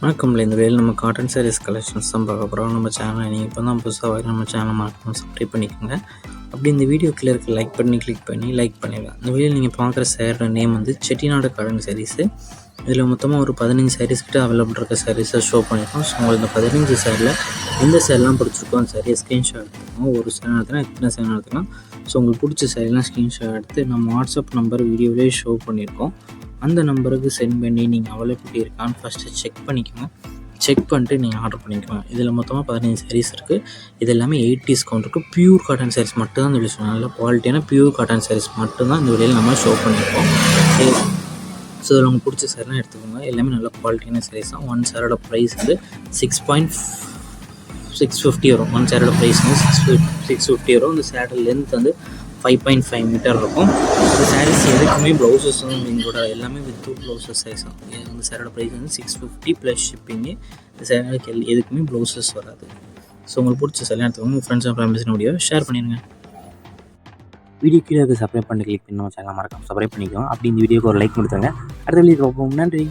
வணக்கம்ல. இந்த வேலையில் நம்ம காட்டன் சாரீஸ் கலெக்ஷன்ஸ் தான் பார்க்க போகிறோம். நம்ம சேனலை நீங்கள் இப்போ தான் புதுசாக வர நம்ம சேனலை மறக்காம சப்ஸ்கிரைப் பண்ணிக்கோங்க. அப்படி இந்த வீடியோ கீழே இருக்க லைக் பண்ணி லைக் பண்ணிடலாம். இந்த வீடியோவில் நீங்கள் பார்க்குற சேரோட நேம் வந்து செட்டிநாடு காட்டன் சாரீஸு. இதில் மொத்தமாக ஒரு 15 சாரீஸ் கிட்ட அவைலபிள் இருக்க சாரீஸை ஷோ பண்ணியிருக்கோம். ஸோ உங்களுக்கு இந்த 15 சேரில் எந்த சேரெலாம் பிடிச்சிருக்கோ அந்த சாரியை ஸ்க்ரீன்ஷாட் எடுத்துக்கோங்க. ஒரு சேர் எடுத்துனா எத்தனை சேர் எடுத்துக்கலாம். ஸோ உங்களுக்கு பிடிச்ச சாரீலாம் ஸ்க்ரீன்ஷாட் எடுத்து நம்ம வாட்ஸ்அப் நம்பர் வீடியோவிலே ஷோ பண்ணியிருக்கோம். அந்த நம்பருக்கு சென்ட் பண்ணி நீங்கள் அவைலபிலிட்டி இருக்கான்னு ஃபஸ்ட்டு செக் பண்ணிக்கோங்க. செக் பண்ணிட்டு நீங்கள் ஆர்டர் பண்ணிக்கோங்க. இதில் மொத்தமாக 15 சாரீஸ் இருக்குது. இது எல்லாமே 80s கவுண்ட் இருக்குது. பியூர் காட்டன் சாரீஸ் மட்டும் தான் இந்த வீடியோ நல்ல குவாலிட்டியான பியூர் காட்டன் சாரீஸ் மட்டும்தான் இந்த வீடியோவில் நம்ம ஷோ பண்ணியிருக்கோம். ஸோ இதில் உங்களுக்கு பிடிச்ச சாரீலாம் எடுத்துக்கோங்க. எல்லாமே நல்ல குவாலிட்டியான சாரீஸ் தான். ஒன் சாரோட ப்ரைஸ் வந்து 6.650 வரும். ஒன் சாரோட ப்ரைஸ் வந்து 650 வரும். இந்த சேரோட லென்த் வந்து 5.5 மீட்டர் இருக்கும். இந்த சாரீஸ் எதுக்குமே ப்ளவுசஸ் வந்து எங்களோட எல்லாமே வித்தவுட் ப்ளவுசஸ் சைஸ் தான். இந்த சாரோட ப்ரைஸ் வந்து 650 ப்ளஸ் ஷிப்பிங்கு. இந்த சாருக்கு எதுக்குமே ப்ளவுசஸ் வராது. ஸோ உங்களுக்கு பிடிச்ச சாரி எடுத்துக்கோங்க. உங்கள் friends and families video share பண்ணிடுங்க. வீடியோ கீழே சப்ஸ்கிரைப் பண்ணி கிளிக் பண்ணி நம்ம சேனலை மறக்காம சப்ஸ்கிரைப் பண்ணிக்கோங்க. அப்படி இந்த வீடியோக்கு ஒரு லைக் கொடுத்துருங்க. அடுத்த வீடியோ பார்ப்போம். நன்றி.